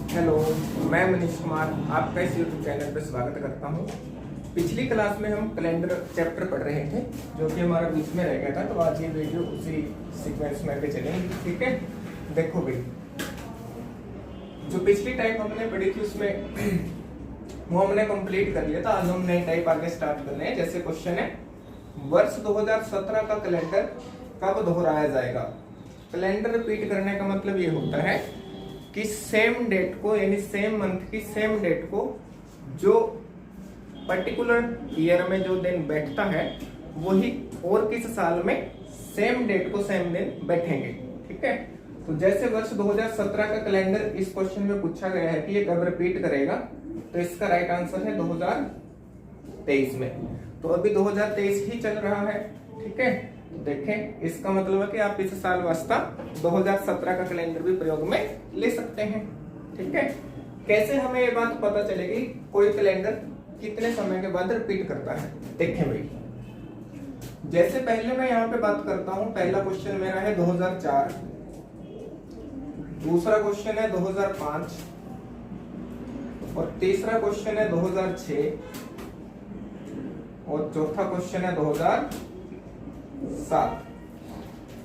Hello, मैं मनीष कुमार आपका इस यूट्यूब चैनल पर स्वागत करता हूं। पिछली क्लास में हम कैलेंडर चैप्टर पढ़ रहे थे जो कि हमारा बीच में रह गया था, तो आज ये वीडियो उसी सीक्वेंस में आगे चलेंगे। ठीक है, देखो भाई, जो पिछली टाइप हमने पढ़ी थी उसमें वो हमने कंप्लीट कर लिया था। आज हम नई टाइप आगे स्टार्ट कर रहे हैं। जैसे क्वेश्चन है, वर्ष 2017 का कैलेंडर कब दोहराया जाएगा। कैलेंडर रिपीट करने का मतलब ये होता है कि सेम डेट को, यानी सेम मंथ की सेम डेट को जो पर्टिकुलर ईयर में जो दिन बैठता है वही और किस साल में सेम डेट को सेम दिन बैठेंगे। ठीक है, तो जैसे वर्ष 2017 का कैलेंडर इस क्वेश्चन में पूछा गया है कि ये कब रिपीट करेगा, तो इसका राइट आंसर है 2023 में। तो अभी 2023 ही चल रहा है। ठीक है, तो देखें, इसका मतलब है कि आप इस साल वास्ता 2017 का कैलेंडर भी प्रयोग में ले सकते हैं। ठीक है, कैसे हमें ये बात पता चलेगी कोई कैलेंडर कितने समय के बाद रिपीट करता है। देखें भाई, जैसे पहले मैं यहाँ पे बात करता हूँ, पहला क्वेश्चन मेरा है 2004, दूसरा क्वेश्चन है 2005 और तीसरा क्वेश्चन है 2006 और चौथा क्वेश्चन है 2007।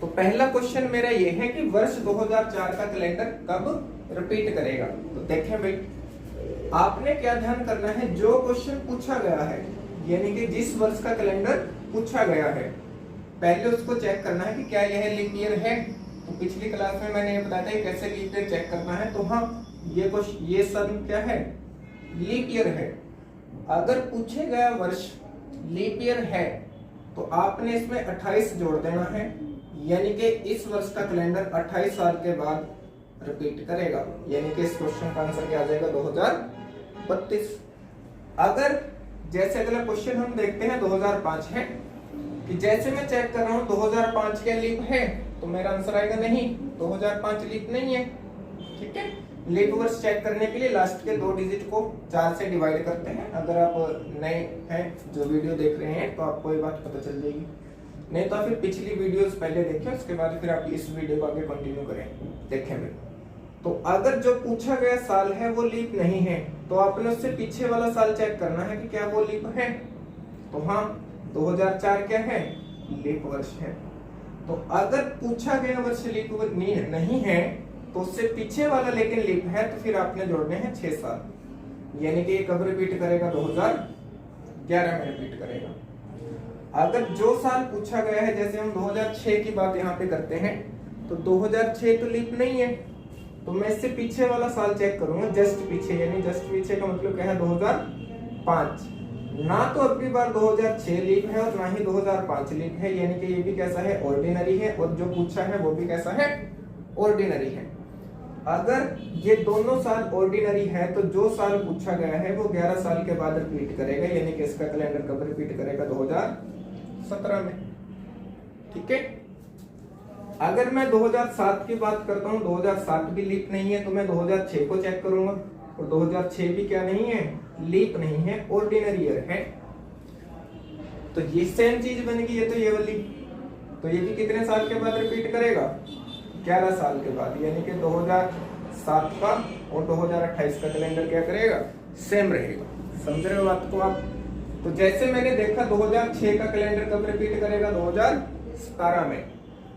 तो पहला क्वेश्चन मेरा ये है कि वर्ष 2004 का कैलेंडर कब रिपीट करेगा। तो देखें भाई, आपने क्या ध्यान करना है, जो क्वेश्चन पूछा गया है यानी कि जिस वर्ष का कैलेंडर पूछा गया है, पहले उसको चेक करना है कि क्या यह लीप ईयर है। तो पिछली क्लास में मैंने ये बताया था कैसे लीप ईयर चेक करना है। तो हाँ, ये सन क्या है, लीप ईयर है। अगर पूछे गया वर्ष लीप ईयर है तो आपने इसमें 28 जोड़ देना है, यानी कि इस वर्ष का कैलेंडर 28 साल के बाद रिपीट करेगा, यानी कि इस क्वेश्चन का आंसर क्या आ जाएगा, 2032। अगर जैसे अगला क्वेश्चन हम देखते हैं 2005 है, कि जैसे मैं चेक कर रहा हूं 2005 क्या लीप है, तो मेरा आंसर आएगा नहीं, 2005 लीप नहीं है। ठीक है, लीप वर्ष चेक करने के लिए लास्ट के 2 डिजिट को 4 से डिवाइड करते हैं। अगर आप नए हैं जो वीडियो देख रहे हैं तो आपको ये बात पता चल जाएगी, नहीं तो फिर पिछली वीडियोस पहले देखें, उसके बाद फिर आप इस वीडियो को आगे कंटिन्यू करें। देखें भाई, तो अगर जो पूछा गया साल है वो लीप नहीं है तो आपने उससे पीछे वाला साल चेक करना है कि क्या वो लीप है। तो हाँ, 2004 क्या है, लीप वर्ष है। तो अगर पूछा गया वर्ष लीप नहीं है तो उससे पीछे वाला लेकिन लीप है, तो फिर आपने जोड़ने हैं 6 साल, यानी कि ये कब रिपीट करेगा, 2011 में रिपीट करेगा। अगर जो साल पूछा गया है, जैसे हम 2006 की बात यहाँ पे करते हैं, तो 2006 तो लीप नहीं है, तो मैं इससे पीछे वाला साल चेक करूंगा, जस्ट पीछे, यानी जस्ट पीछे का मतलब क्या है, 2005। ना तो अब की बार 2006 लीप है और ना ही 2005 लीप है, यानी कि ये भी कैसा है, ऑर्डिनरी है, और जो पूछा है वो भी कैसा है, ऑर्डिनरी है। अगर ये दोनों साल ऑर्डिनरी है तो जो साल पूछा गया है वो 11 साल के बाद रिपीट करेगा, यानी कि इसका कैलेंडर कब रिपीट करेगा, 2017 में। ठीक है, अगर मैं 2007 की बात करता हूं, 2007 भी लीप नहीं है, तो मैं 2006 को चेक करूंगा, और 2006 भी क्या नहीं है, लीप नहीं है, ऑर्डिनरी ईयर है। तो ये सेम चीज बन गई है, तो ये वाली, तो ये भी कितने साल के बाद रिपीट करेगा, 11 साल के बाद, यानी कि 2007 का और 2028 का कैलेंडर क्या करेगा, सेम रहेगा। समझ रहे हो बात को आप। तो जैसे मैंने देखा 2006 का कैलेंडर कब रिपीट करेगा, 2017 में।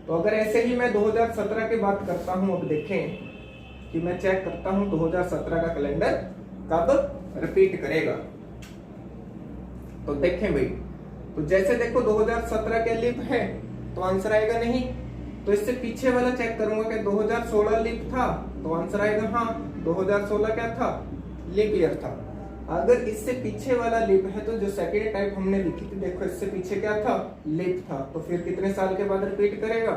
तो अगर ऐसे ही मैं 2017 की बात करता हूं, अब देखें कि मैं चेक करता हूं 2017 का कैलेंडर कब रिपीट करेगा। तो देखें भाई, तो जैसे देखो 2017 क्या लीप है, तो आंसर आएगा नहीं। तो इससे पीछे वाला चेक करूंगा कि 2016 लीप था, तो आंसर आएगा हाँ, 2016 क्या था, लीप ईयर था। अगर इससे पीछे वाला लीप है तो जो सेकेंड टाइप हमने लिखी थी, देखो इससे पीछे क्या था, लीप था, तो फिर कितने साल के बाद रिपीट करेगा,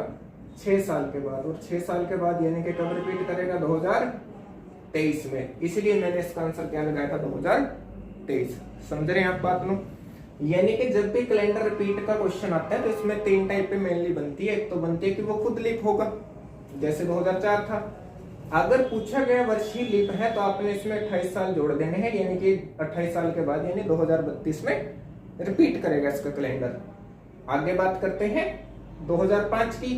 6 साल के बाद, और 6 साल के बाद यानी कि कब रिपीट करेगा, 2023 में। इसलिए मैंने इसका आंसर क्या लगाया था, 2023। समझ रहे हैं आप बात नो। यानी कि जब भी कैलेंडर रिपीट का क्वेश्चन आता है तो इसमें 3 टाइप पे मेनली बनती है। एक तो बनती है कि वो खुद लीप होगा, जैसे 2004 था। अगर पूछा गया वर्ष ही लीप है तो आपने इसमें 28 साल जोड़ देने हैं, यानी कि 28 साल के बाद यानी 2032 में रिपीट करेगा इसका कैलेंडर। आगे बात करते हैं 2005 की।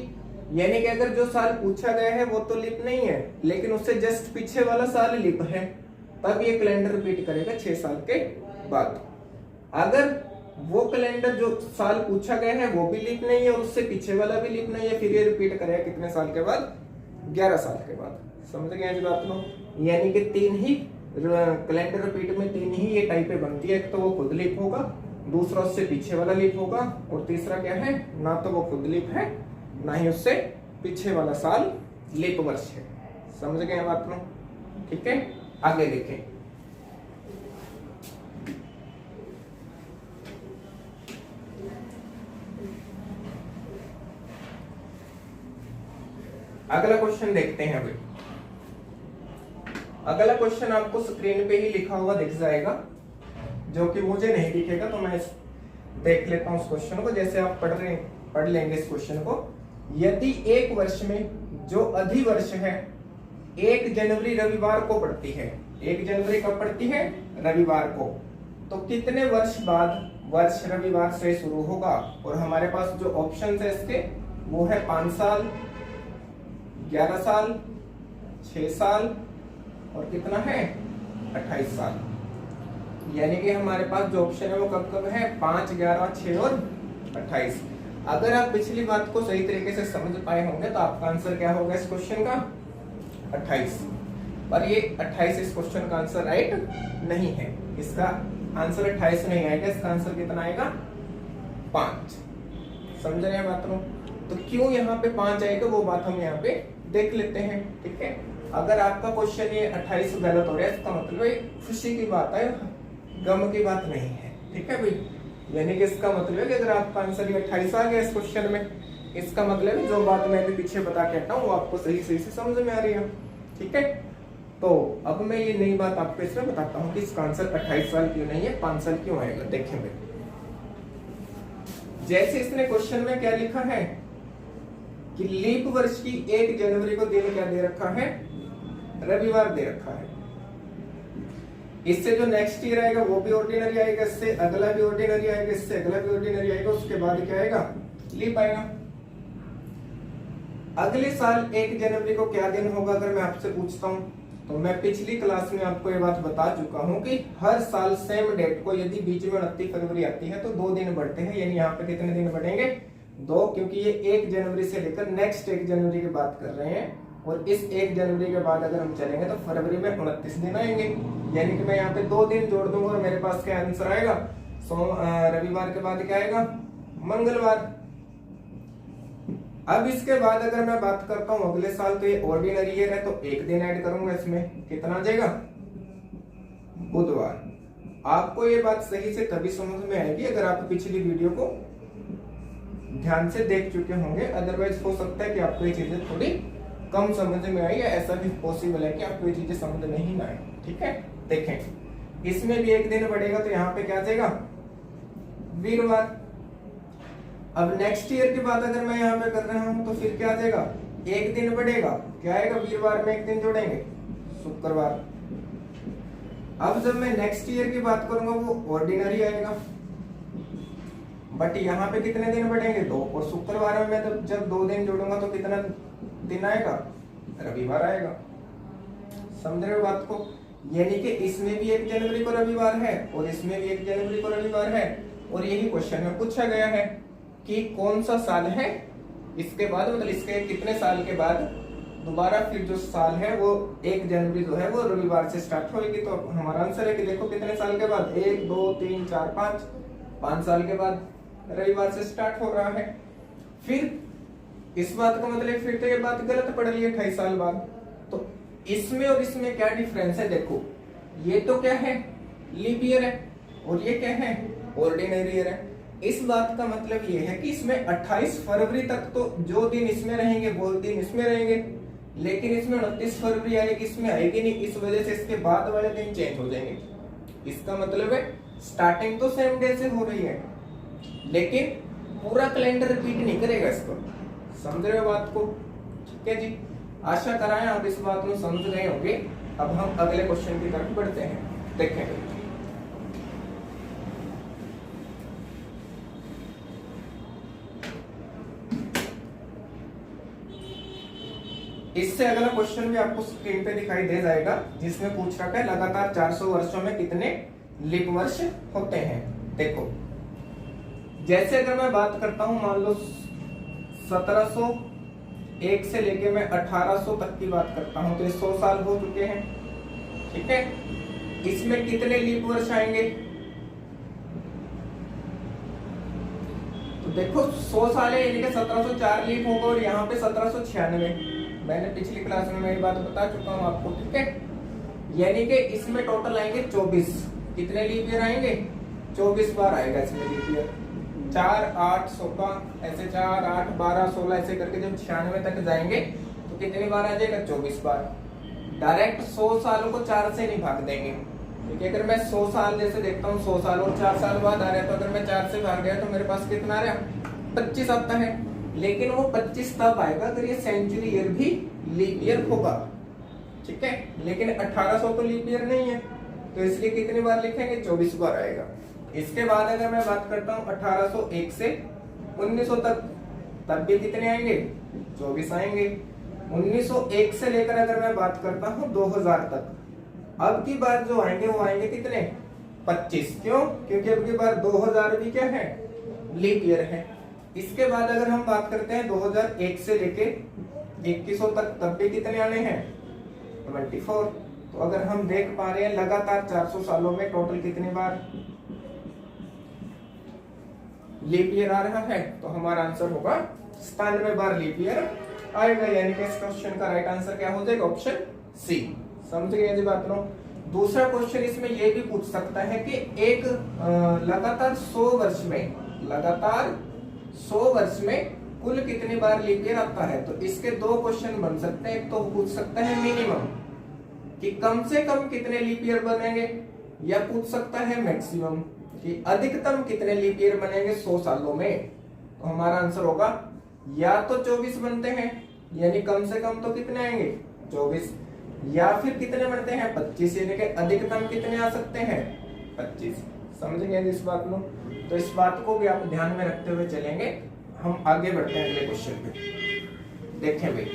यानी कि अगर जो साल पूछा गया है वो तो लीप नहीं है, लेकिन उससे जस्ट पीछे वाला साल लीप है, तब ये कैलेंडर रिपीट करेगा 6 साल के बाद। अगर वो कैलेंडर जो साल पूछा गया है वो भी लीप नहीं है और उससे पीछे वाला भी लीप नहीं है, फिर ये रिपीट करेगा कितने साल के बाद? 11 साल के बाद। समझ गए जी बात को? यानी कि 3 ही कैलेंडर रिपीट में 3 ही ये टाइपें बनती है। एक तो वो खुद लीप होगा, दूसरा उससे पीछे वाला लीप होगा, और तीसरा क्या है? ना तो वो खुद लीप है, ना ही उससे पीछे वाला साल लीप वर्ष है। समझ गए बात को? ठीक है, आगे देखें। अगला क्वेश्चन देखते हैं। अभी अगला क्वेश्चन आपको स्क्रीन पे ही लिखा हुआ दिख जाएगा, जो कि मुझे नहीं दिखेगा, तो मैं देख लेता हूं उस क्वेश्चन को। जैसे आप पढ़ लेंगे इस क्वेश्चन को। यदि एक वर्ष में जो अधिवर्ष है 1 जनवरी रविवार को पड़ती है, 1 जनवरी कब पड़ती है? रविवार को, तो कितने वर्ष बाद वर्ष रविवार से शुरू होगा? और हमारे पास जो ऑप्शन है इसके वो है 5 साल, 11 साल, 6 साल और कितना है? 28 साल। यानी कि हमारे पास जो ऑप्शन है वो कब कब है? 5, 11, 6 और 28। अगर आप पिछली बात को सही तरीके से समझ पाए होंगे तो आपका आंसर क्या होगा इस क्वेश्चन का? 28। पर ये 28 इस क्वेश्चन का आंसर राइट नहीं है। इसका आंसर 28 नहीं आएगा, इसका आंसर कितना आएगा? 5। समझ रहे हैं बात को? तो क्यों यहाँ पे 5 आएगा वो बात हम यहाँ पे देख लेते हैं। ठीक है, अगर आपका क्वेश्चन ये 28 गलत हो रहा है, इसका मतलब खुशी की बात है, गम की बात नहीं है। ठीक है भाई, यानी कि इसका मतलब है कि अगर आपका आंसर ये 28 आ गया इस क्वेश्चन में, इसका मतलब है जो बात मैं अभी पीछे बता के हटा हूँ वो आपको सही से समझ में आ रही है। ठीक है, तो अब मैं ये नई बात आपको इसमें बताता हूँ कि इसका आंसर 28 साल क्यों नहीं है, 5 साल क्यों आएगा। देखें भाई, जैसे इसने क्वेश्चन में क्या लिखा है कि लीप वर्ष की 1 जनवरी को दिन क्या दे रखा है? रविवार दे रखा है। इससे जो नेक्स्ट ईयर आएगा वो भी ऑर्डिनरी आएगा, इससे अगला भी ऑर्डिनरी आएगा, इससे अगला भी ऑर्डिनरी आएगा, उसके बाद क्या आएगा? लीप आएगा। अगले साल 1 जनवरी को क्या दिन होगा अगर मैं आपसे पूछता हूं, तो मैं पिछली क्लास में आपको ये बात बता चुका हूं कि हर साल सेम डेट को यदि बीच में 29 फरवरी आती है तो 2 दिन बढ़ते हैं। यानी यहाँ पे कितने दिन बढ़ेंगे? 2, क्योंकि ये 1 जनवरी से लेकर नेक्स्ट 1 जनवरी की बात कर रहे हैं, और इस 1 जनवरी के बाद अगर हम चलेंगे तो फरवरी में 29 दिन आएंगे। यानी कि मैं यहाँ पे 2 दिन जोड़ दूंगा और मेरे पास क्या आंसर आएगा? रविवार के बाद क्या आएगा? मंगलवार। अब इसके बाद अगर मैं बात करता हूँ अगले साल, तो ये ऑर्डिनरी ईयर है, तो 1 दिन ऐड करूंगा इसमें, कितना आ जाएगा? बुधवार। आपको ये बात सही से तभी समझ में आएगी अगर आप पिछली वीडियो को ध्यान से देख चुके होंगे, अदरवाइज हो सकता है कि आपको ये चीजें थोड़ी कम समझ में आई, या ऐसा भी पॉसिबल है कि आपको ये चीजें समझ नहीं आए। ठीक है, देखें इसमें भी 1 दिन बढ़ेगा, तो यहाँ पे क्या आ जाएगा? वीरवार। अब नेक्स्ट ईयर की बात अगर मैं यहाँ पे कर रहा हूँ तो फिर क्या आ जाएगा? 1 दिन बढ़ेगा, क्या आएगा? वीरवार में 1 दिन जोड़ेंगे, शुक्रवार। अब जब मैं नेक्स्ट ईयर की बात करूंगा वो ऑर्डिनरी आएगा, बट यहाँ पे कितने दिन बढ़ेंगे? 2, और शुक्रवार में मैं जब 2 दिन जोड़ूंगा तो कितना दिन आएगा? रविवार आएगा। समझ रहे हो बात को? यानी कि इसमें भी 1 जनवरी को रविवार है और इसमें भी 1 जनवरी को रविवार है, और यही क्वेश्चन में पूछा गया है कि कौन सा साल है इसके बाद, मतलब इसके कितने साल के बाद दोबारा फिर जो साल है वो 1 जनवरी जो है वो रविवार से स्टार्ट होगी। तो हमारा आंसर है कि देखो कितने साल के बाद? 1, 2, 3, 4, 5 साल के बाद रविवार से स्टार्ट हो रहा है। फिर इस बात का मतलब फिर तो ये बात गलत पड़ रही है 28 साल बाद। तो इसमें और इसमें क्या डिफरेंस है? देखो ये तो क्या है? लीप ईयर है, और ये क्या है? ऑर्डिनरी ईयर है। इस बात का मतलब ये है कि इसमें 28 फरवरी तक तो जो दिन इसमें रहेंगे वो दिन इसमें रहेंगे, लेकिन इसमें 29 फरवरी आएगी, इसमें आएगी नहीं। इस वजह से इसके बाद वाले दिन चेंज हो जाएंगे। इसका मतलब है स्टार्टिंग तो सेम डे से हो रही है, लेकिन पूरा कैलेंडर रिपीट नहीं करेगा इसको। समझ रहे हो बात को? ठीक है जी, आशा कराएं आप इस बात को समझ गए होंगे। अब हम अगले क्वेश्चन की तरफ बढ़ते हैं। देखें इससे अगला क्वेश्चन भी आपको स्क्रीन पे दिखाई दे जाएगा, जिसमें पूछ रखा है लगातार 400 वर्षों में कितने लीप वर्ष होते हैं। देखो, जैसे अगर मैं बात करता हूं, मान लो 1701 से लेके मैं 1800 तक की बात करता हूं, तो ये 100 साल हो चुके हैं। ठीक है, इसमें कितने लीप वर्ष आएंगे? तो देखो 100 साल है, यानी कि 1704 लीप होगा, और यहाँ पे 1796। मैंने पिछली क्लास में मैं ये बात बता चुका हूँ आपको। ठीक है, यानी कि इसमें टोटल आएंगे 24। कितने लीप ईयर आएंगे? 24 बार आएगा इसमें लीप ईयर। 4 8 16 ऐसे 4 8 12 16 ऐसे करके जब 96 तक जाएंगे तो कितनी बार आ जाएगा? 24 बार। डायरेक्ट 100 सालों को 4 से नहीं भाग देंगे, क्योंकि अगर मैं 100 साल जैसे देखता हूँ, 100 साल और 4 साल बाद आ रहा है, तो अगर मैं 4 से भाग गया तो मेरे पास कितना आ रहा है? 25 आता है। लेकिन वो 25 तब आएगा अगर ये सेंचुरी ईयर भी लीप ईयर होगा। ठीक है, लेकिन 1800 तो लीप ईयर नहीं है, तो इसलिए कितनी बार लिखेंगे? 24 बार आएगा। इसके बाद अगर मैं बात करता हूँ 1801 से 1900 तक, तब भी कितने आएंगे? 24 आएंगे। 1901 से लेकर अगर मैं बात करता हूँ 2000 तक, अब की बार जो आएंगे वो आएंगे कितने? 25। क्यों? क्योंकि अब की बार 2000 भी क्या है? लीप ईयर है। इसके बाद अगर हम बात करते हैं 2001 से लेके 2100 तक, तब भी कितने आने हैं? 24। तो अगर हम देख पा रहे हैं लगातार 400 सालों में टोटल कितनी बार लीप ईयर आ रहा है, तो हमारा आंसर होगा 97 बार लीप ईयर आएगा। यानी कि इस क्वेश्चन का राइट आंसर क्या हो जाएगा? Option C. समझ गए जी बात लो। दूसरा क्वेश्चन इसमें ये भी पूछ सकता है कि एक लगातार 100 वर्ष में कुल कितनी बार लीप ईयर आता है। तो इसके दो क्वेश्चन बन सकते हैं। एक तो पूछ सकता है मिनिमम कि कम से कम कितने लीप ईयर बनेंगे, या पूछ सकता है मैक्सिमम कि अधिकतम कितने लीप ईयर बनेंगे 100 सालों में। तो हमारा आंसर होगा या तो 24 बनते हैं, यानी कम से कम तो कितने आएंगे? 24, या फिर कितने बनते हैं? 25, यानी कि अधिकतम कितने आ सकते हैं? 25। समझ गए इस बात को? तो इस बात को भी आप ध्यान में रखते हुए चलेंगे। हम आगे बढ़ते हैं अगले क्वेश्चन पे। देखें भाई,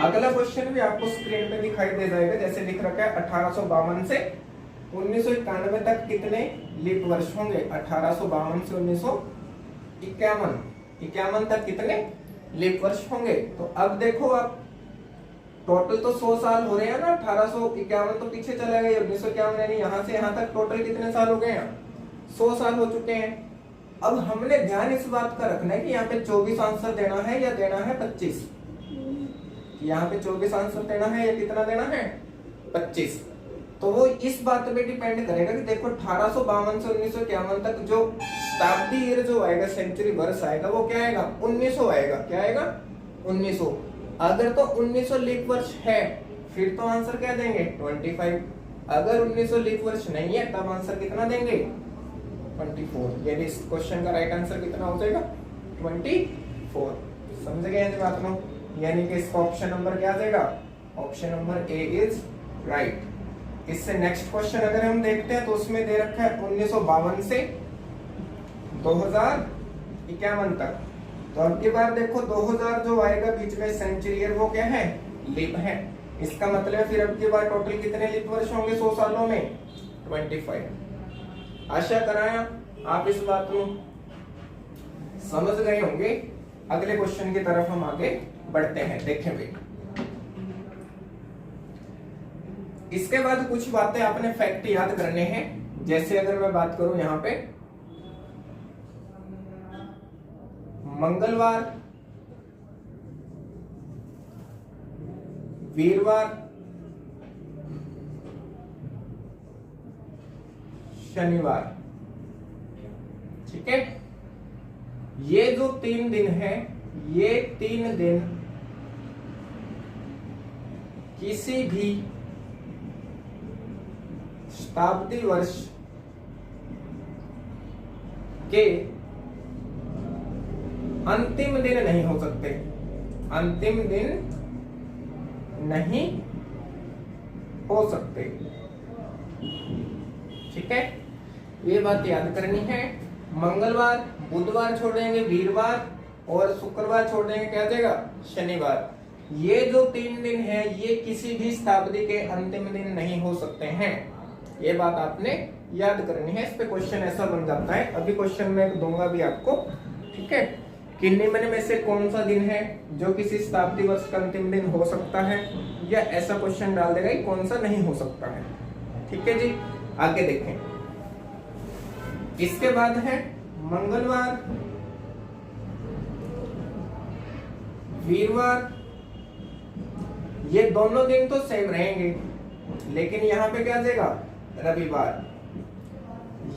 अगला क्वेश्चन भी आपको स्क्रीन पे दिखाई दे जाएगा। जैसे लिख रखा है 1852 से 1991 तक कितने लीप वर्ष होंगे? 1852 से 1951 तक कितने लीप वर्ष होंगे? तो अब देखो, आप टोटल तो 100 साल हो रहे हैं ना। 1851 तो पीछे चला गया, 1951 यानी यहाँ से यहाँ तक टोटल कितने साल हो गए हैं? 100 साल हो चुके हैं। अब हमने ध्यान इस बात का रखना है कि यहाँ पे 24 आंसर देना है या देना है 25। यहाँ पे 24 आंसर देना है या कितना देना है? 25। तो वो इस बात पे डिपेंड करेगा कि देखो 1852 से 1951 तक जो शताब्दी ईयर जो आएगा, सेंचुरी वर्ष आएगा, वो क्या आएगा? 1900 आएगा। क्या आएगा? 1900। अगर तो 1900 लीप वर्ष है, फिर तो आंसर क्या देंगे? 25। अगर 1900 लीप वर्ष नहीं है, तब आंसर कितना देंगे? 24। यानी इस क्वेश्चन का राइट आंसर कितना हो जाएगा? 24। समझ गए हैं बात में? यानी कि इसका ऑप्शन नंबर क्या देगा? Option number A is right. इससे नेक्स्ट क्वेश्चन अगर हम देखते हैं तो उसमें दे रखा है 1952 से 2051 तक। तो अब की बार देखो 2000 जो आएगा बीच में सेंचुरी ईयर, वो क्या है? लीप है। इसका मतलब फिर अब की बार टोटल कितने लीप वर्ष होंगे 100 सालों में? 25। आशा कराया आप इस बात को समझ गए होंगे। अगले क्वेश्चन की तरफ हम आगे बढ़ते हैं। देखें भाई, इसके बाद कुछ बातें आपने फैक्ट याद करने हैं। जैसे अगर मैं बात करूं यहां पे मंगलवार, वीरवार, शनिवार, ठीक है, ये जो 3 दिन है, ये 3 दिन किसी भी शताब्दी वर्ष के अंतिम दिन नहीं हो सकते। अंतिम दिन नहीं हो सकते। ठीक है, ये बात याद करनी है। मंगलवार, बुधवार छोड़ेंगे, वीरवार और शुक्रवार छोड़ देंगे, क्या आ जाएगा, शनिवार। ये जो 3 दिन है ये किसी भी शताब्दी के अंतिम दिन नहीं हो सकते हैं, ये बात आपने याद करनी है। इस पे क्वेश्चन ऐसा बन जाता है, अभी क्वेश्चन में दूंगा भी आपको, ठीक है। कि निम्न में से कौन सा दिन है जो किसी शताब्दी वर्ष का अंतिम दिन हो सकता है, या ऐसा क्वेश्चन डाल देगा कि कौन सा नहीं हो सकता है, ठीक है जी। आगे देखें, इसके बाद है मंगलवार, वीरवार। ये दोनों दिन तो सेम रहेंगे, लेकिन यहां पे क्या आ जाएगा, रविवार।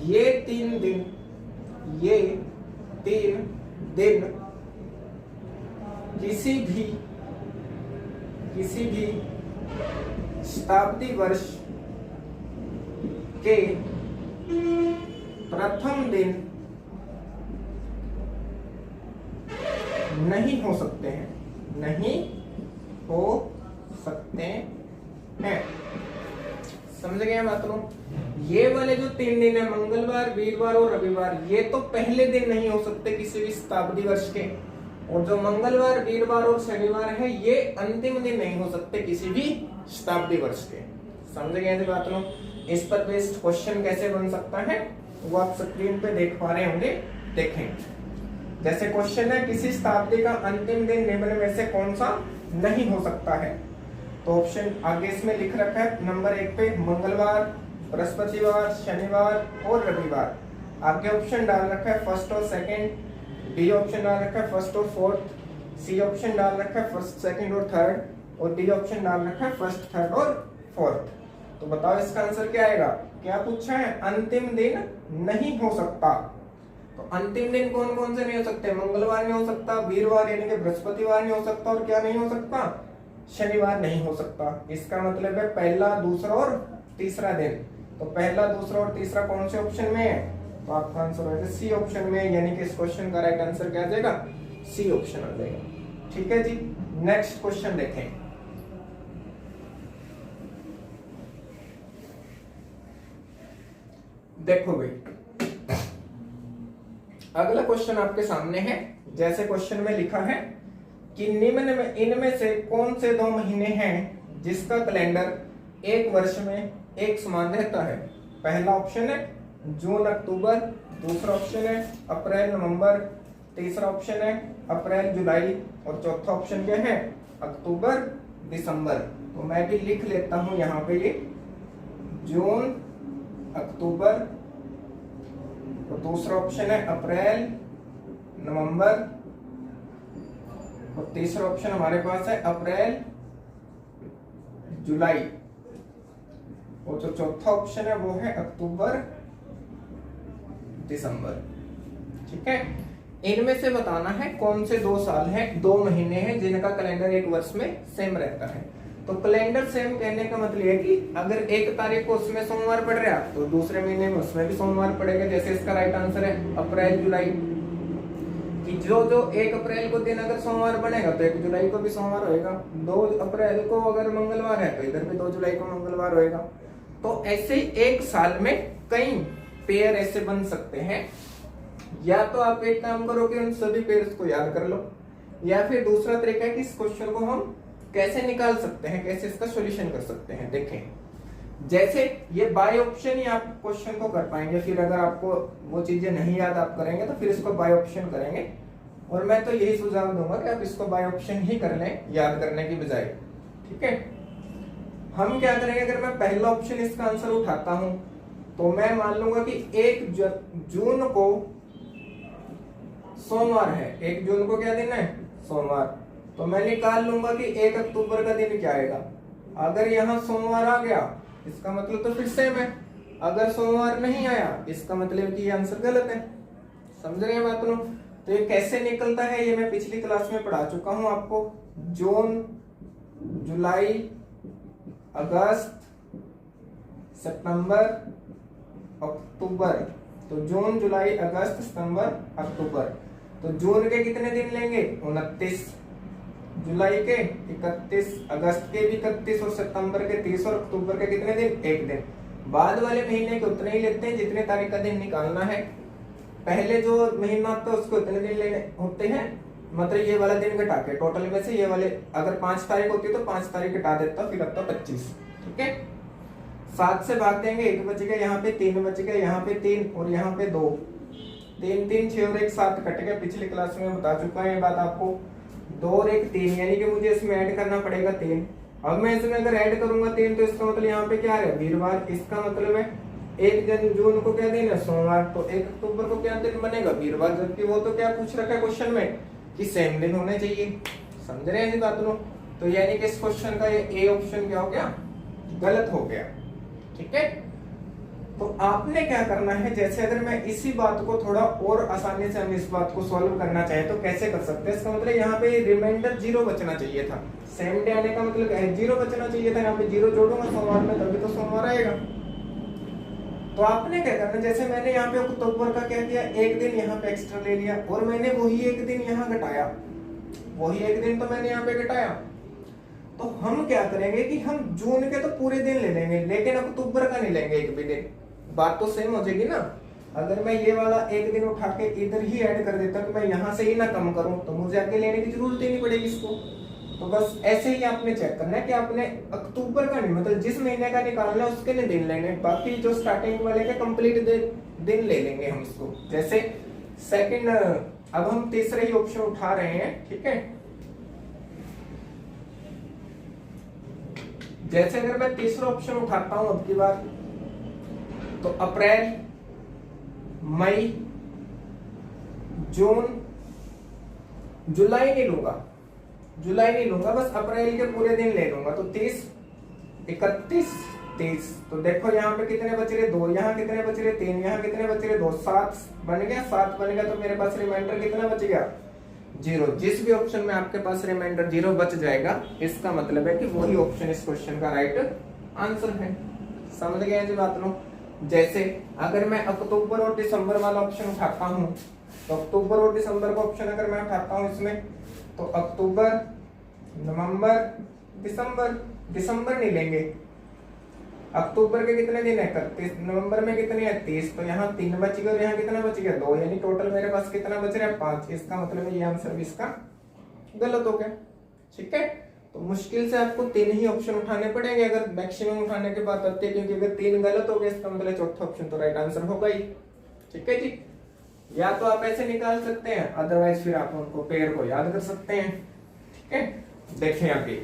ये 3 दिन किसी भी शताब्दी वर्ष के प्रथम दिन नहीं हो सकते हैं, नहीं हो सकते हैं। समझ गए बात लोग? ये वाले जो 3 दिन है, मंगलवार, वीरवार और रविवार, ये तो पहले दिन नहीं हो सकते किसी भी शताब्दी वर्ष के, और जो मंगलवार, वीरवार और शनिवार है ये अंतिम दिन नहीं हो सकते किसी भी शताब्दी वर्ष के। समझ गए थे बात लोग? इस पर बेस्ड क्वेश्चन कैसे बन सकता है वो आप स्क्रीन पे देख पा रहे होंगे, देखें। जैसे क्वेश्चन है, किसी शताब्दी का अंतिम दिन निम्न में से कौन सा नहीं हो सकता है, तो ऑप्शन आगे इसमें लिख रखा है नंबर 1 पे मंगलवार, बृहस्पतिवार, शनिवार और रविवार। आगे ऑप्शन डाल रखा है फर्स्ट और सेकंड, डी ऑप्शन डाल रखा है फर्स्ट और फोर्थ, सी ऑप्शन डाल रखा है फर्स्ट, सेकंड और थर्ड, और डी ऑप्शन डाल रखा है फर्स्ट, थर्ड और फोर्थ। तो बताओ इसका आंसर क्या आएगा? क्या पूछा है? अंतिम दिन नहीं हो सकता। तो अंतिम दिन कौन कौन से नहीं हो सकते? मंगलवार नहीं हो सकता, वीरवार यानी कि बृहस्पतिवार नहीं हो सकता, और क्या नहीं हो सकता? शनिवार नहीं हो सकता। इसका मतलब है पहला, दूसरा और तीसरा दिन। तो पहला, दूसरा और तीसरा कौन से ऑप्शन में है? तो आपका आंसर हो जाएगा सी ऑप्शन में, यानी कि इस क्वेश्चन का राइट आंसर क्या आ जाएगा? सी ऑप्शन आ जाएगा। ठीक है जी, नेक्स्ट क्वेश्चन देखें। देखो भाई, अगला क्वेश्चन आपके सामने है। जैसे क्वेश्चन में लिखा है कि निम्न में इनमें से कौन से 2 महीने हैं जिसका कैलेंडर एक वर्ष में एक समान रहता है? पहला ऑप्शन है जून अक्टूबर, दूसरा ऑप्शन है अप्रैल नवंबर, तीसरा ऑप्शन है अप्रैल जुलाई, और चौथा ऑप्शन क्या है? अक्टूबर दिसंबर। तो मैं भी लिख लेता हूं यहाँ पे, ये जून अक्टूबर, और दूसरा ऑप्शन है अप्रैल नवंबर, और तीसरा ऑप्शन हमारे पास है अप्रैल जुलाई, और जो चौथा ऑप्शन है वो है अक्टूबर दिसंबर। ठीक है, इनमें से बताना है कौन से 2 साल हैं, 2 महीने हैं जिनका कैलेंडर एक वर्ष में सेम रहता है। तो कैलेंडर सेम कहने का मतलब है कि अगर 1 तारीख को उसमें सोमवार पड़ रहा है तो दूसरे महीने में उसमें भी सोमवार पड़ेगा। जैसे इसका राइट आंसर है अप्रैल जुलाई, कि जो 1 अप्रैल को दिन अगर सोमवार बनेगा तो 1 जुलाई को भी सोमवार होएगा। 2 अप्रैल को अगर मंगलवार है तो इधर भी 2 जुलाई को मंगलवार होएगा। तो ऐसे एक साल में कई पेयर ऐसे बन सकते हैं। या तो आप एक काम करो कि उन सभी पेयर्स को याद कर लो, या फिर दूसरा तरीका है कि इस क्वेश्चन को हम कैसे निकाल सकते हैं, कैसे इसका सॉल्यूशन कर सकते हैं। देखें, जैसे ये बाय ऑप्शन ही आप क्वेश्चन को कर पाएंगे। फिर अगर आपको वो चीजें नहीं याद आप करेंगे तो फिर इसको बाय ऑप्शन करेंगे, और मैं तो यही सुझाव दूंगा कि आप इसको बाय ऑप्शन ही कर लें याद करने की बजाय। ठीक है, हम क्या करेंगे, अगर मैं पहला ऑप्शन इसका आंसर उठाता हूं तो मैं मान लूंगा कि 1 जून को सोमवार है। 1 जून को क्या दिन है? सोमवार। तो मैं निकाल लूंगा कि 1 अक्टूबर का दिन क्या आएगा। अगर यहाँ सोमवार आ गया इसका मतलब तो फिर सेम है, अगर सोमवार नहीं आया इसका मतलब कि ये आंसर गलत है। समझ रहे हैं बात लोग? तो ये कैसे निकलता है ये मैं पिछली क्लास में पढ़ा चुका हूं आपको। जून, जुलाई, अगस्त, सितंबर, अक्टूबर। तो जून, जुलाई, अगस्त, सितंबर, अक्टूबर। तो जून के कितने दिन लेंगे? 29, जुलाई के 31, अगस्त के भी 31, और सितंबर के 30, और अक्टूबर के कितने दिन? 1 दिन। बाद वाले महीने के उतने ही लेते हैं जितने तारीख का दिन निकालना है। पहले जो महीना होता है उसको उतने दिन लेने होते हैं, मतलब ये वाला दिन घटा के टोटल में से ये वाले, अगर 5 तारीख होती है तो 5 तारीख घटा देता, फिर अब तो 25। ठीक है, 7 से भाग देंगे, 1 बच गया, यहाँ पे 3 बच गया, यहाँ पे 3 और यहाँ पे 2, 3 3 6 और 1 7 कट गया। पिछली क्लास में बता चुका है ये बात आपको। 2 और 1 3, यानी कि मुझे इसमें ऐड करना पड़ेगा 3। अब मैं इसमें अगर ऐड करूंगा 3 तो इसका मतलब यहाँ पे क्या है, वीरवार। इसका मतलब है 1 जून को क्या दिन है, सोमवार। तो 1 अक्टूबर को क्या दिन बनेगा, वीरवार। जबकि वो तो क्या पूछ रखा है क्वेश्चन में कि सेम दिन होने चाहिए। समझ रहे हैं इस बात को? तो यानी कि इस क्वेश्चन का ये ए ऑप्शन क्या हो गया, गलत हो गया। ठीक है, तो आपने क्या करना है, जैसे अगर मैं इसी बात को थोड़ा और आसानी से हम इस बात को सॉल्व करना चाहे तो कैसे कर सकते हैं। इसका मतलब यहाँ पे रिमाइंडर 0 बचना चाहिए था। सेम डे आने का मतलब है 0 बचना चाहिए था। यहाँ पे 0 जोड़ूंगा सोमवार में, तभी तो सोमवार आएगा। तो आपने क्या करना, जैसे मैंने यहाँ पे अक्टूबर का क्या किया, 1 दिन यहाँ पे एक्स्ट्रा ले लिया और मैंने वही 1 दिन यहाँ घटाया, वही 1 दिन तो मैंने यहाँ पे घटाया। तो हम क्या करेंगे कि हम जून के तो पूरे दिन ले लेंगे, लेकिन अक्टूबर का नहीं लेंगे एक भी दिन। बात तो सेम हो जाएगी ना। अगर मैं ये वाला 1 दिन उठा के इधर ही ऐड कर देता कि मैं यहाँ से ही ना कम करूं, तो मुझे आगे लेने की जरूरत ही नहीं पड़ेगी इसको। तो बस ऐसे ही आपने चेक करना है कि आपने अक्टूबर का नहीं, मतलब जिस महीने का निकालना है उसके लिए दिन लेने, बाकी जो स्टार्टिंग वाले के कंप्लीट दिन ले लेंगे हम इसको। जैसे सेकंड, अब हम तीसरे ही ऑप्शन उठा रहे हैं। ठीक है, जैसे अगर मैं तीसरा ऑप्शन उठाता हूं अब की बार, तो अप्रैल, मई, जून, जुलाई नहीं लूंगा, जुलाई नहीं लूंगा, बस अप्रैल के पूरे दिन ले लूंगा। तो 30, 31, 30। तो देखो यहाँ पे कितने बच रहे, 2, यहाँ कितने बच रहे, 3, यहाँ कितने बच रहे, 2, 7 बन गया। 7 बन गया तो मेरे पास रिमाइंडर कितना बच गया, 0। जिस भी ऑप्शन में आपके पास रिमाइंडर 0 बच जाएगा, इसका मतलब है कि वही ऑप्शन इस क्वेश्चन का राइट आंसर है। समझ गए जी बात लो। जैसे अगर मैं अक्टूबर और दिसंबर वाला ऑप्शन उठाता हूं, तो अक्टूबर और दिसंबर का ऑप्शन अगर मैं उठाता हूं इसमें, तो अक्टूबर, नवंबर, दिसंबर, दिसंबर नहीं लेंगे। अक्टूबर के कितने दिन है, 31, नवंबर में कितने हैं, 30। तो यहाँ 3 बच गए और यहाँ कितना बच गया, 2, यानी टोटल मेरे पास कितना बच रहा है, 5। इसका मतलब है ये आंसर भी इसका गलत हो गया। ठीक है, तो मुश्किल से आपको 3 ही ऑप्शन उठाने पड़ेंगे अगर मैक्सिमम उठाने के बाद आते हैं, क्योंकि अगर 3 गलत हो गए इसका मतलब चौथा ऑप्शन तो राइट आंसर होगा ही। ठीक है जी, या तो आप ऐसे निकाल सकते हैं, अदरवाइज फिर आप उनको पेयर को याद कर सकते हैं। ठीक है, देखें आगे।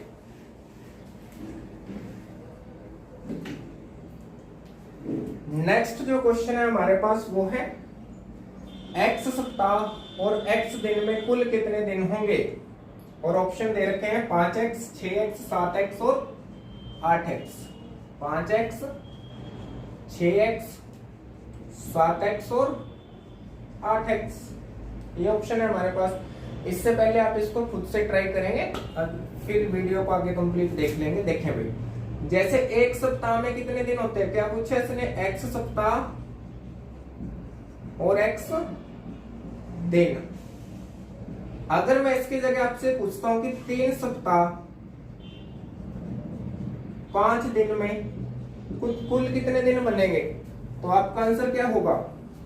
नेक्स्ट जो क्वेश्चन है हमारे पास वो है x सप्ताह और x दिन में कुल कितने दिन होंगे। और ऑप्शन दे रखे हैं 5x, 6x, 7x और 8x। 5x, 6x, 7x और 8x, ये ऑप्शन है हमारे पास। इससे पहले आप इसको खुद से ट्राई करेंगे, फिर वीडियो को आगे कंप्लीट देख लेंगे। देखें भाई, जैसे एक सप्ताह में कितने दिन होते हैं, क्या पूछा इसने, x सप्ताह और x दिन। अगर मैं इसकी जगह आपसे पूछता हूं कि 3 सप्ताह 5 दिन में कुल कितने दिन बनेंगे, तो आपका आंसर क्या होगा,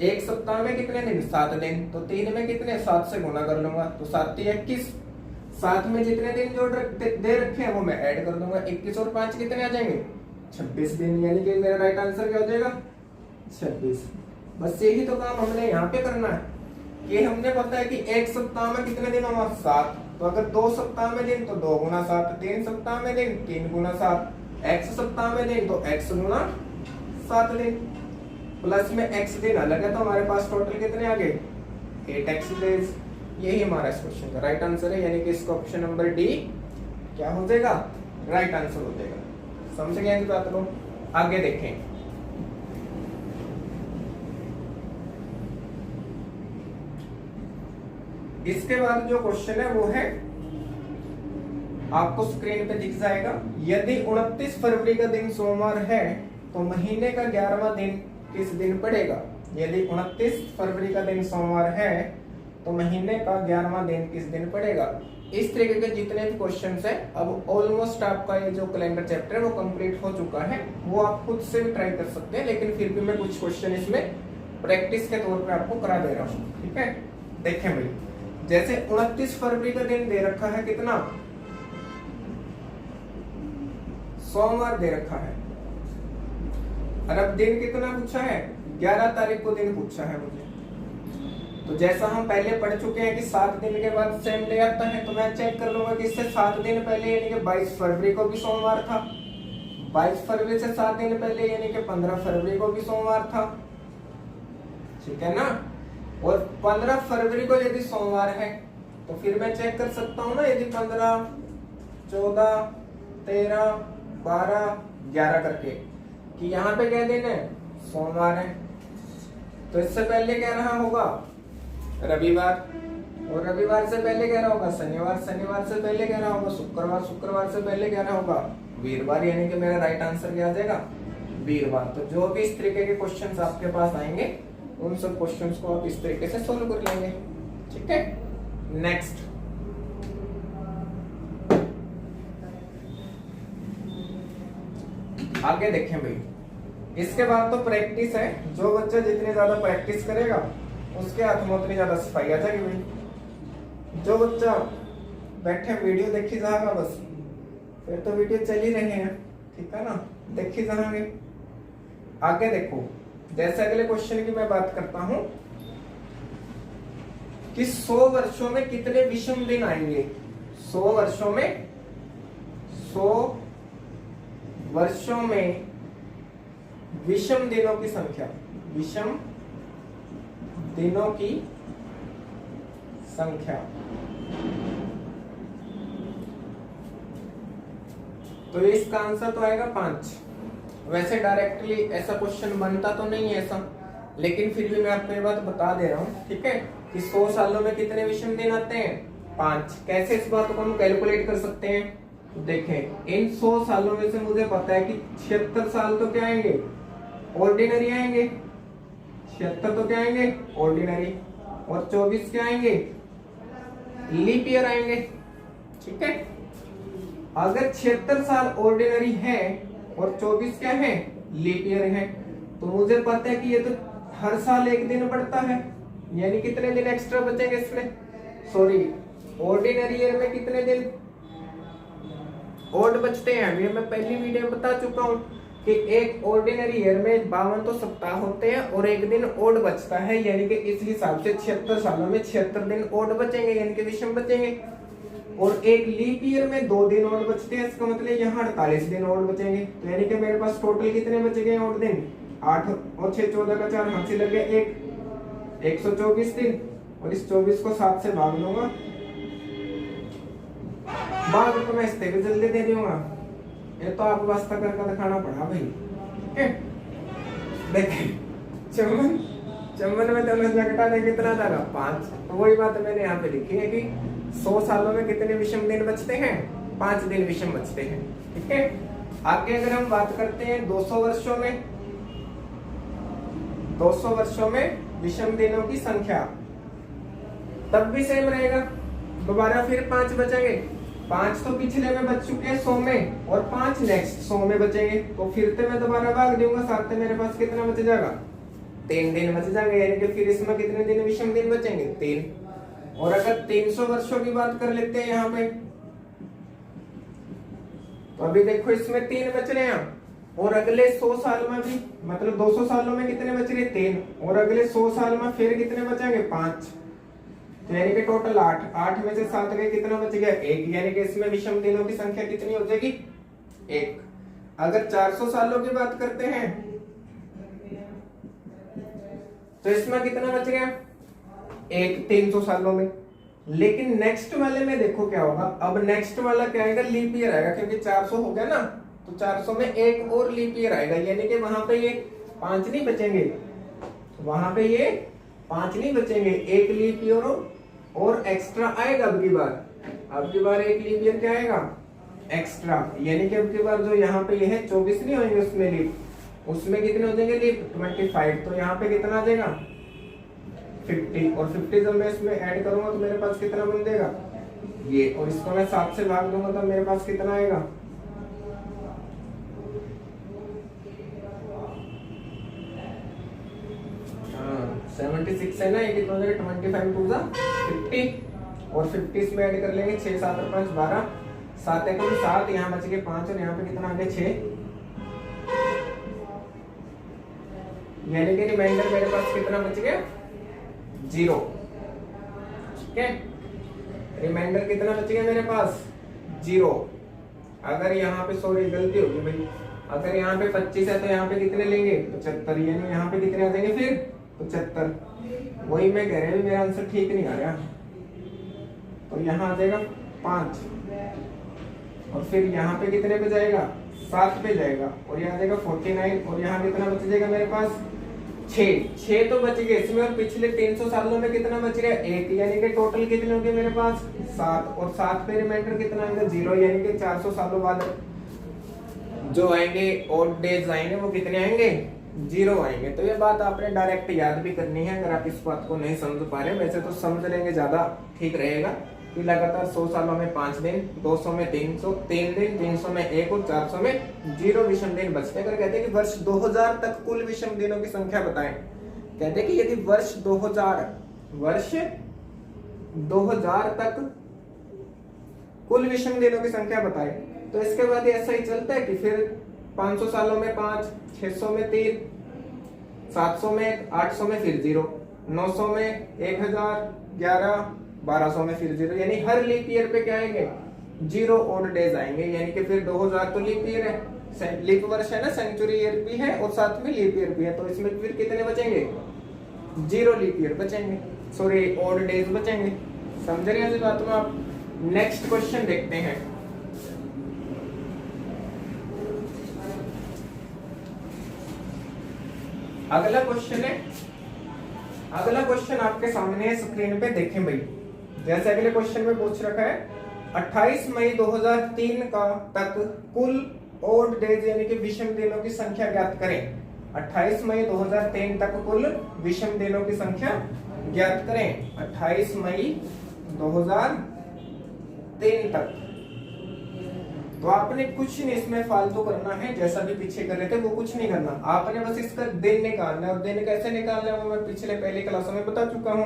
एक सप्ताह में कितने दिन, 7 दिन। तो 3 में कितने, 7 से गुना कर लूंगा, तो 7 × 21। 7 में जितने दिन जो दे रखे हैं वो मैं ऐड कर दूंगा, 21 और 5 कितने आ जाएंगे, 26 दिन। यानी कि मेरा राइट आंसर क्या हो जाएगा, 26। बस यही तो काम हमने यहाँ पे करना है कि हमने पता है कि एक सप्ताह में कितने दिन होगा, 7। तो अगर 2 सप्ताह में दिन तो 2 × 7, 3 सप्ताह में दिन 3 × 7, x सप्ताह में दिन तो x × 7 दिन, प्लस में x दिन अलग है, तो हमारे पास टोटल कितने आ गए, 8x डेज। यही हमारा इस क्वेश्चन का राइट आंसर है, यानी कि इसका ऑप्शन नंबर डी क्या हो जाएगा, राइट आंसर हो जाएगा। समझ गए इस बात को। आगे देखें, इसके बाद जो क्वेश्चन है वो है, आपको स्क्रीन पे दिख जाएगा, यदि 29 फरवरी का दिन सोमवार है तो महीने का 11वां दिन किस दिन पड़ेगा। यदि 29 फरवरी का दिन सोमवार है तो महीने का 11वां दिन किस दिन पड़ेगा। इस तरीके के जितने भी क्वेश्चंस है, अब ऑलमोस्ट आपका ये जो कैलेंडर चैप्टर है वो कंप्लीट हो चुका है, वो आप खुद से भी ट्राई कर सकते हैं, लेकिन फिर भी मैं कुछ क्वेश्चन इसमें प्रैक्टिस के तौर पे आपको करा दे रहा हूँ। ठीक है, देखें भाई, जैसे 29 फरवरी का दिन दे रखा है कितना, सोमवार दे रखा है, और अब दिन कितना पूछा है, 11 तारीख को दिन पूछा है मुझे। तो जैसा हम पहले पढ़ चुके हैं कि 7 दिन के बाद सेम डे आता है, तो मैं चेक कर लूंगा कि इससे 7 दिन पहले यानी कि 22 फरवरी को भी सोमवार था, 22 फरवरी से 7 दिन पहले यानी कि 15 फरवरी को भी सोमवार था, ठीक है ना। और 15 फरवरी को यदि सोमवार है तो फिर मैं चेक कर सकता हूँ ना, यदि 15, 14, 13, 12, 11 करके कि यहाँ पे क्या दिन है, सोमवार है। तो इससे पहले क्या रहा होगा, रविवार, और रविवार से पहले क्या रहा होगा, शनिवार, शनिवार से पहले क्या रहा होगा, शुक्रवार, शुक्रवार से पहले क्या रहा होगा, वीरवार, यानी कि मेरा राइट आंसर क्या आ जाएगा, वीरवार। तो जो भी इस तरीके के क्वेश्चंस आपके पास आएंगे उन सब क्वेश्चंस को आप इस तरीके से सोल्व कर लेंगे, ठीक है। नेक्स्ट, आगे देखें भाई, इसके बाद तो प्रैक्टिस है, जो बच्चा जितनी ज्यादा प्रैक्टिस करेगा उसके हाथ में उतनी ज्यादा सफाई आ जाएगी भाई। जो बच्चा बैठे वीडियो देखी जाएगा बस, फिर तो वीडियो चल ही रहे हैं, ठीक है ना, देखी जाएंगे। आगे देखो, जैसे अगले क्वेश्चन की मैं बात करता हूं कि 100 वर्षों में कितने विषम दिन आएंगे, 100 वर्षों में, 100 वर्षों में विषम दिनों की संख्या, विषम दिनों की संख्या। तो इसका आंसर तो आएगा 5। वैसे डायरेक्टली ऐसा क्वेश्चन बनता तो नहीं है ऐसा, लेकिन फिर भी मैं आपको ये बात बता दे रहा हूँ, ठीक है, कि 100 सालों में कितने विषम दिन आते हैं, 5। कैसे इस बात को हम कैलकुलेट कर सकते हैं, देखें, इन 100 सालों में से मुझे पता है कि 76 साल तो क्या आएंगे, ऑर्डिनरी आएंगे, 76 तो क्या आएंगे, ऑर्डिनरी, और 24 क्या आएंगे, लीप ईयर आएंगे, ठीक है। अगर 76 साल ऑर्डिनरी है और 24 क्या है, लीप ईयर है, तो मुझे पता है कि ये तो हर साल एक दिन बढ़ता है, यानी कितने दिन एक्स्ट्रा बचेंगे इसमें, सॉरी, ऑर्डिनरी ईयर में कितने दिन ओड बचते हैं। अभी मैं पहली वीडियो में बता चुका हूँ कि एक ऑर्डिनरी ईयर में 52 तो सप्ताह होते हैं और एक दिन ओड बचता है, यानी कि इस हिसाब से 76 सालों में 76 दिन ओड बचेंगे, यानी कि विषम बचेंगे। और एक लीप ईयर में 2 दिन और बचते हैं, इसका मतलब यहाँ 48 दिन और बचेंगे। तो यानी कि मेरे पास टोटल कितने बच गए और दिन, 8 और 6 14 का 4 हाथ से लग गया 124 दिन, और इस 24 को 7 से भाग लूंगा, भाग तो मैं इससे भी जल्दी दे दूंगा, ये तो आप वास्ता करके दिखाना पड़ा भाई, ठीक है। देखिए चम्मन में तो घटा दे कितना था, 5। तो वही बात मैंने यहाँ पे लिखी है कि 100 सालों में कितने विषम दिन बचते हैं, 5 दिन विषम बचते हैं, ठीक है। आगे अगर हम बात करते हैं 200 वर्षों में, 200 वर्षों में विषम दिनों की संख्या, तब भी सेम रहेगा, दोबारा फिर 5 बचेंगे, 5 तो पिछले में बच चुके हैं 100 में, और 5 नेक्स्ट 100 में बचेंगे, तो फिर से मैं दोबारा भाग दूंगा, साथ में मेरे पास कितना बच जाएगा, 3 दिन बच जाएंगे, यानी कि फिर इसमें कितने दिन विषम दिन बचेंगे, 3। और अगर 300 वर्षों की बात कर लेते हैं यहाँ पे, तो अभी देखो इसमें 3 बच रहे हैं, और अगले 100 साल में भी, मतलब 200 सालों में कितने बच रहे, 3, और अगले 100 साल में फिर कितने बचेंगे, 5, तो यानी कि टोटल 8 में से 7 गए, कितना बच गया, 1, यानी कि इसमें विषम दिनों की संख्या कितनी हो जाएगी, 1। अगर 400 सालों की बात करते हैं तो इसमें कितना बच गया, 1 300 सालों में। लेकिन नेक्स्ट वाले में देखो क्या होगा, अब नेक्स्ट वाला क्या आएगा, लीप ईयर आएगा, क्योंकि 400 हो गया ना, तो 400 में एक और लीप ईयर आएगा, यानी कि वहां पे ये 5 नहीं बचेंगे, वहां पे ये 5 नहीं बचेंगे, एक लीप ईयर और एक्स्ट्रा आएगा। अब की बार एक लीप ईयर क्या आएगा, एक्स्ट्रा, यानी कि अब की बार जो यहाँ पे ये है 24 नहीं होंगे उसमें लीप, उसमें कितने हो जाएंगे लीप, 25। तो यहाँ पे कितना आ जाएगा, 50, और 50 जब मैं इसमें ऐड करूंगा तो मेरे पास कितना बन जाएगा ये, और इसको मैं 7 से भाग दूंगा तो मेरे पास कितना आएगा, 76 है ना, 25 टू 50, और 50 इसमें ऐड कर लेंगे, 6 7 और 5 12, 7 एकम 7, यहाँ बच गए 5 और यहाँ पे कितना आ गया 6, यानी कि रिमाइंडर मेरे पास कितना बच गया 0। ठीक है, रिमाइंडर कितना बच गया मेरे पास 0। अगर यहाँ पे सॉरी गलती होगी भाई, अगर यहाँ पे 25 है तो यहाँ पे कितने लेंगे 75, यानी यहाँ पे कितने आ जाएंगे फिर 75। वही मैं कह रहा हूँ मेरा आंसर ठीक नहीं आ रहा, तो यहाँ आ जाएगा 5 और फिर यहाँ पे कितने पे जाएगा 7 पे जाएगा और यहाँ आ जाएगा 49 और यहाँ कितना बच जाएगा मेरे पास 6 तो बच गए इसमें, और पिछले 300 सालों में कितना बच गया 1, यानी कि टोटल कितने हो गए मेरे पास 7, और 7 पे रिमाइंडर कितना आएगा 0, यानी कि 400 सालों बाद जो आएंगे ऑड डेज आएंगे वो कितने आएंगे 0 आएंगे। तो ये बात आपने डायरेक्ट याद भी करनी है, अगर आप इस बात को नहीं समझ पा रहे, वैसे तो समझ लेंगे ज्यादा ठीक रहेगा कि लगातार 100 सालों में 5 दिन, 200 में 300 3 दिन, 300 में 1 और 400 में 0 विषम दिन बचते हैं। अगर कहते हैं कि वर्ष 2000 तक कुल विषम दिनों की संख्या बताएं, कहते हैं कि यदि वर्ष 2000 तक कुल विषम दिनों की संख्या बताए, तो इसके बाद ऐसा ही चलता है कि फिर 500 सालों में 5, 600 में 3, 700 में 800 में फिर 0, 900 में 1000, 11, 1200 में फिर 0, यानी हर लीप ईयर पे क्या आएंगे 0 ऑड डेज आएंगे। यानी कि फिर 2000 तो लीप ईयर है, लीप वर्ष है ना, सेंचुरी ईयर भी है और साथ में लीप ईयर भी है, तो इसमें फिर कितने बचेंगे 0 लीप ईयर बचेंगे, सॉरी ऑड डेज बचेंगे। समझ रहे हैं इस बात में आप। नेक्स्ट क्वेश्चन देखते हैं। अगला क्वेश्चन है, अगला क्वेश्चन आपके सामने है स्क्रीन पे, देखें भाई। जैसे अगले क्वेश्चन में पूछ रखा है 28 मई 2003 का तक कुल ऑड डेज यानी कि विषम दिनों की संख्या ज्ञात करें। 28 मई 2003 तक कुल विषम दिनों की संख्या ज्ञात करें। 28 मई 2003 तक। तो आपने कुछ नहीं इसमें फालतू करना है, जैसा भी पीछे कर रहे थे वो कुछ नहीं करना, आपने बस इसका दिन निकालना है। और दिन कैसे निकालना है वो मैं पिछले पहले क्लासों में बता चुका हूँ।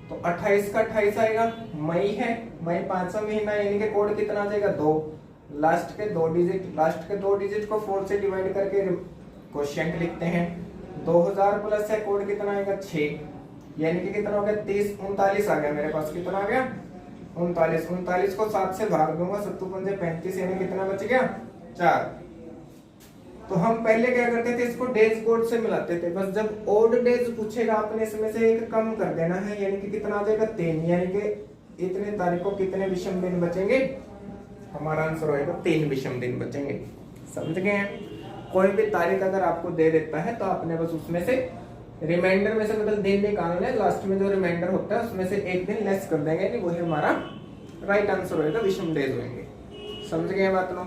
तो 28 का 28 आएगा, मई है, मई 5वां महीना, यानी कि कोड कितना आ जाएगा 2, लास्ट के 2 डिजिट को 4 से डिवाइड करके क्वोशिएंट लिखते हैं। 2000 प्लस है, कोड कितना आएगा 6, यानी कि कितना हो गया 30, 39 आ गया मेरे पास, कितना आ गया 39। 39 को 7 से भाग दूंगा, 7 पंजे 35, यानी कितना बच गया 4। तो हम पहले क्या करते थे, इसको डेज कोड से मिलाते थे। बस जब ऑड डेज पूछेगा आपने इसमें से एक कम कर देना है, यानी कि कितना आ जाएगा 3, यानी कि इतने तारीख को कितने विषम दिन बचेंगे, हमारा आंसर होएगा 3 विषम दिन बचेंगे। समझ गए हैं। कोई भी तारीख अगर आपको दे देता है तो आपने बस उसमें से रिमाइंडर में से मतलब दिन निकालना है, लास्ट में जो रिमाइंडर होता है उसमें से एक दिन लेस कर देंगे, यानी वही हमारा राइट आंसर होएगा, विषम डेज होंगे। समझ गए बात लोग।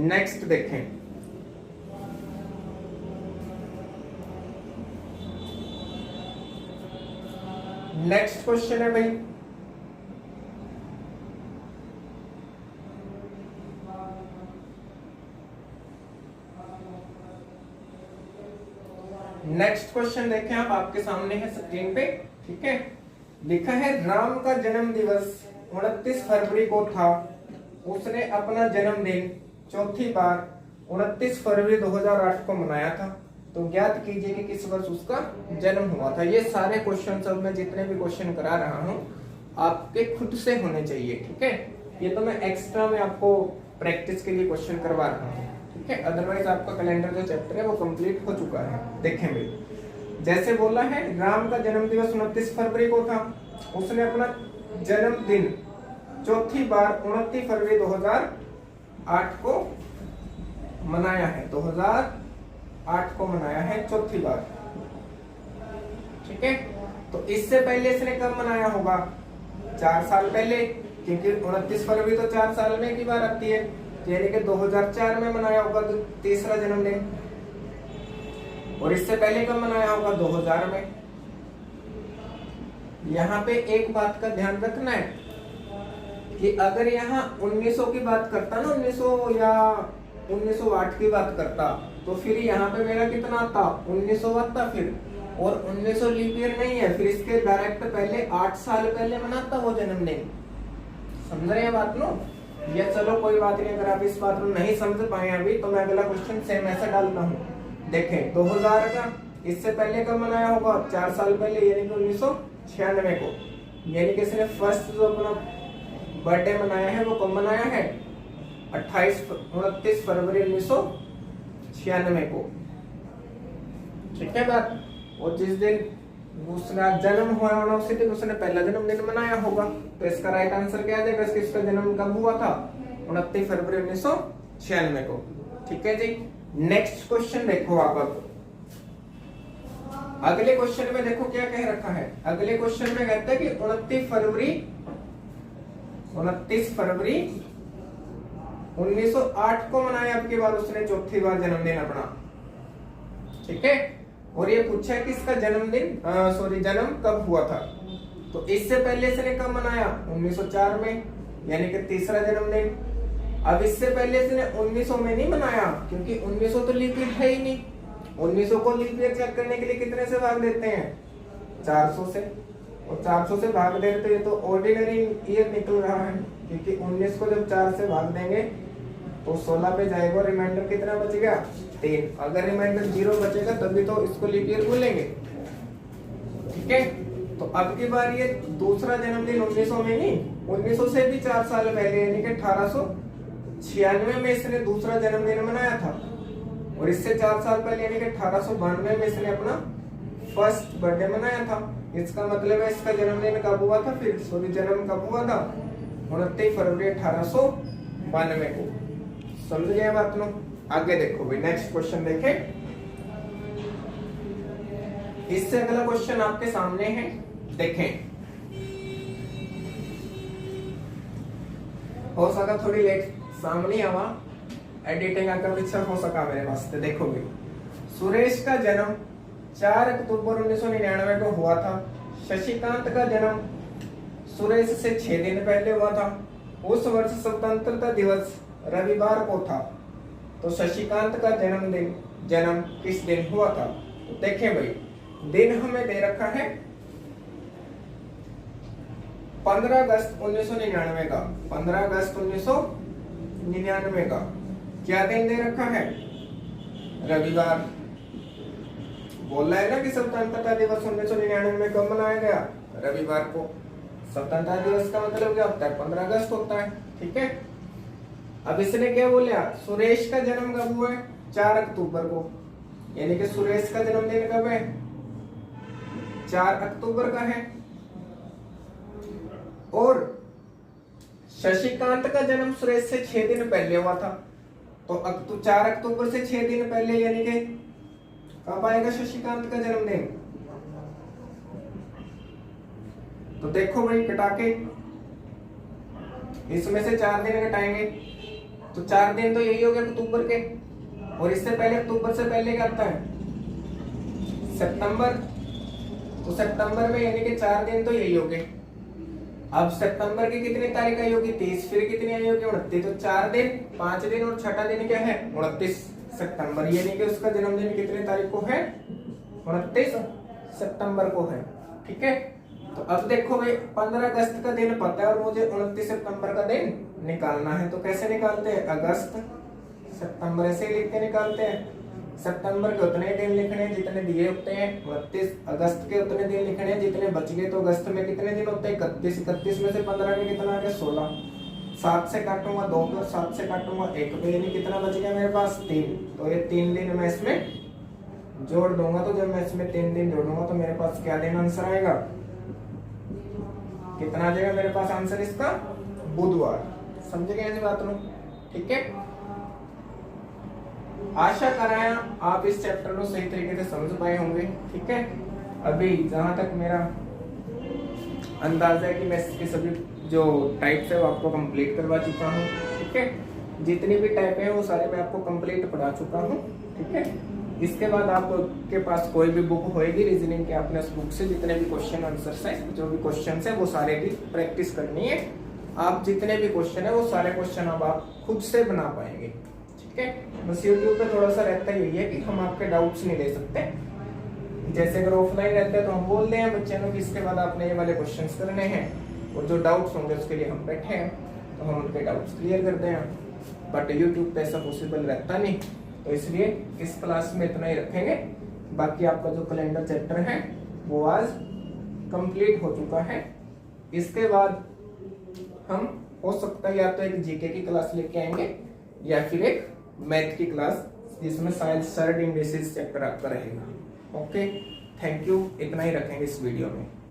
नेक्स्ट देखें, नेक्स्ट क्वेश्चन है भाई, नेक्स्ट क्वेश्चन देखें आप, आपके सामने है स्क्रीन पे। ठीक है, लिखा है राम का जन्म दिवस 29 फरवरी को था, उसने अपना जन्मदिन चौथी बार 29 फरवरी 2008 को मनाया था। तो ज्ञात कीजिए कि किस वर्ष उसका जन्म हुआ था। ये सारे क्वेश्चन सब मैं जितने भी क्वेश्चन करा रहा हूँ आपके खुद से होने चाहिए। ठीक है, ये तो मैं एक्स्ट्रा में आपको प्रैक्टिस के लिए क्वेश्चन करवा रहा हूँ। ठीक है, अदरवाइज आपका कैलेंडर जो चैप्टर है वो कंप्लीट हो चुका है। देखें भाई, जैसे बोला है राम का जन्म दिवस 29 फरवरी को था, उसने अपना जन्मदिन चौथी बार 29 फरवरी 2008 को मनाया है। 2008 को मनाया है चौथी बार। ठीक है, तो इससे पहले इसने कब मनाया होगा, 4 साल पहले, क्योंकि 29 फरवरी तो 4 साल में एक ही बार आती है, यानी कि 2004 में मनाया होगा तो तीसरा जन्मदिन। और इससे पहले कब मनाया होगा, 2000 में। यहाँ पे एक बात का ध्यान रखना है कि अगर यहाँ 1900 की बात करता ना, 1900 या 1908 की बात करता, तो फिर यहाँ पे मेरा कितना आता, 1900 आता फिर, और 1900 लीप ईयर नहीं है, फिर इसके डायरेक्ट पहले 8 साल पहले मनाता वो जन्मदिन। समझ रहे हैं बात नो? या चलो कोई बात नहीं, अगर आप इस बात को नहीं समझ पाए अभी तो मैं अगला क्वेश्चन सेम ऐसा डालता हूँ। देखें 2000 का इससे पहले कब मनाया होगा? 4 साल पहले, यानी कि 1996 को। यानी कि सिर्फ फर्स्ट जो अपना बर्थडे मनाया है वो कब मनाया है? 29 फरवरी 1996 को। ठीक है बात? और जिस दिन उसका जन्म हुआ होना उसी दिन उसने पहला जन्मदिन मनाया होगा। तो इसका राइट आंसर क्या आ जाएगा? इसका जन्म कब हुआ था? 29 फरवरी 1996 को। ठीक है जी। नेक्स्ट क्वेश्चन देखो आप। अब अगले क्वेश्चन में देखो क्या कह रखा है। अगले क्वेश्चन में कहता है कि 29 फरवरी 1908 को मनाया अब की बार उसने चौथी बार जन्मदिन अपना। ठीक है। और ये पूछा है कि इसका जन्म कब हुआ था। तो इससे पहले इसने कब मनाया? 1904 में, यानी कि तीसरा जन्मदिन। अब इससे पहले इसने 1900 में नहीं मनाया, क्योंकि 1900 तो लीप ईयर है ही नहीं। 1900 को लीप ईयर चेक करने के लिए कितने से भाग देते हैं? 400 से। और 400 से भाग देते हैं तो ऑर्डिनरी ईयर निकल रहा है, क्योंकि 19 को जब 4 से भाग देंगे तो 16 पे जाएगा। रिमाइंडर कितना बच गया? 3। अगर रिमाइंडर 0 बचेगा तभी तो इसको लीप ईयर बोलेंगे। ठीक है। तो अब की बार ये दूसरा जन्मदिन 1900 में नहीं, 1900 से भी 4 साल पहले, यानी कि 1896 में इसने दूसरा जन्मदिन मनाया था। और इससे 4 साल पहले, यानी कि 1892 में इसने अपना फर्स्ट बर्थडे मनाया था। इसका मतलब है इसका जन्मदिन कब हुआ था? जन्म कब हुआ था? 29 फरवरी 1892 को। समझ गए बात लो? आगे देखो भाई, नेक्स्ट क्वेश्चन देखें। इससे अगला क्वेश्चन आपके सामने है, देखें। हो सका थोड़ी लेट सामने आवा, एडिटिंग आकर पीछे हो सका मेरे पास। तो देखो भाई, सुरेश का जन्म 4 अक्टूबर 1999 को हुआ था। शशिकांत का जन्म सुरेश से 6 दिन पहले हुआ था। उस वर्ष स्वतंत्रता दिवस रविवार को था। तो शशिकांत का जन्म किस दिन हुआ था? तो देखें भाई, दिन हमें दे रखा है 15 अगस्त 1999 का। 15 अगस्त 1999 का क्या दिन दे रखा है? रविवार। बोल रहा है ना कि स्वतंत्रता दिवस 1999 में कब मनाया गया? रविवार को। स्वतंत्रता दिवस का मतलब क्या होता है? 15 अगस्त होता है। ठीक है। अब इसने क्या बोला? सुरेश का जन्म कब हुआ है? 4 अक्टूबर को, यानी कि सुरेश का जन्मदिन कब है? 4 अक्टूबर का है। और शशिकांत का जन्म सुरेश से 6 दिन पहले हुआ था। तो 4 अक्टूबर से 6 दिन पहले, यानी कि कब आएगा शशिकांत का जन्मदिन? तो देखो भाई, कटा के इसमें से 4 दिन घटाएंगे तो 4 दिन तो यही हो गए अक्टूबर के। और इससे पहले, अक्टूबर से पहले क्या आता है? सितंबर। तो सितंबर में, यानी कि 4 दिन तो यही हो गए। अब सितंबर की कितनी तारीख आई होगी? 30। फिर कितनी आई होगी? 29। तो 4 दिन, 5 दिन और छठा दिन क्या है? 29 सितंबर। यानी कि उसका जन्मदिन कितनी तारीख को है? 29 सितंबर को है। ठीक है। तो अब देखो भाई, 15 अगस्त का दिन पता है और मुझे 29 सितंबर का दिन निकालना है। तो कैसे निकालते हैं? अगस्त सितंबर ऐसे ही लिख के निकालते हैं। सितंबर के उतने दिन लिखने हैं जितने दिए होते हैं। 29 अगस्त के उतने दिन लिखने हैं जितने बच गए। तो अगस्त में कितने दिन होते हैं? 31। 31 में से 15 के कितना आ गया? 16। 7 से काटूंगा 2 पे, 7 से काटूंगा 1 पे, यानी कितना बच गया मेरे पास? 3। तो ये 3 दिन मैं इसमें जोड़ दूंगा। तो जब मैं इसमें 3 दिन जोड़ूंगा तो मेरे पास क्या दिन आंसर आएगा? कितना आ जाएगा मेरे पास आंसर इसका? बुधवार। समझ गए इस बात को? ठीक है। आशा कराया आप इस चैप्टर को सही तरीके से समझ पाए होंगे। ठीक है। अभी जहां तक मेरा अंदाजा है कि मैं इसके सभी जो टाइप्स है वो आपको कंप्लीट करवा चुका हूँ। ठीक है। जितनी भी टाइप है वो सारे मैं आपको कंप्लीट पढ़ा चुका हूँ। ठीक है। इसके बाद आपके पास कोई भी बुक होएगी रीजनिंग के, आपने उस बुक से जितने भी क्वेश्चन आंसर्स हैं, जो भी क्वेश्चन है वो सारे की प्रैक्टिस करनी है। आप जितने भी क्वेश्चन है वो सारे क्वेश्चन अब आप खुद से बना पाएंगे। ठीक है। बस यूट्यूब पे थोड़ा सा रहता ही है कि हम आपके डाउट्स नहीं ले सकते। जैसे अगर ऑफलाइन रहते हैं तो हम बोल दें बच्चे को कि इसके बाद आपने ये वाले क्वेश्चंस करने हैं, और जो डाउट्स होंगे उसके लिए हम बैठे हैं, तो हम उनके डाउट्स क्लियर करते हैं। बट यूट्यूब पे ऐसा पॉसिबल रहता नहीं, तो इसलिए इस क्लास में इतना ही रखेंगे। बाकी आपका जो कैलेंडर चैप्टर है वो आज कंप्लीट हो चुका है। इसके बाद हम हो सकता है या तो एक जीके की क्लास लेके आएंगे या फिर एक मैथ की क्लास, जिसमें शायद सर्ड इंडिसेस चैप्टर आपका रहेगा। ओके, थैंक यू, इतना ही रखेंगे इस वीडियो में।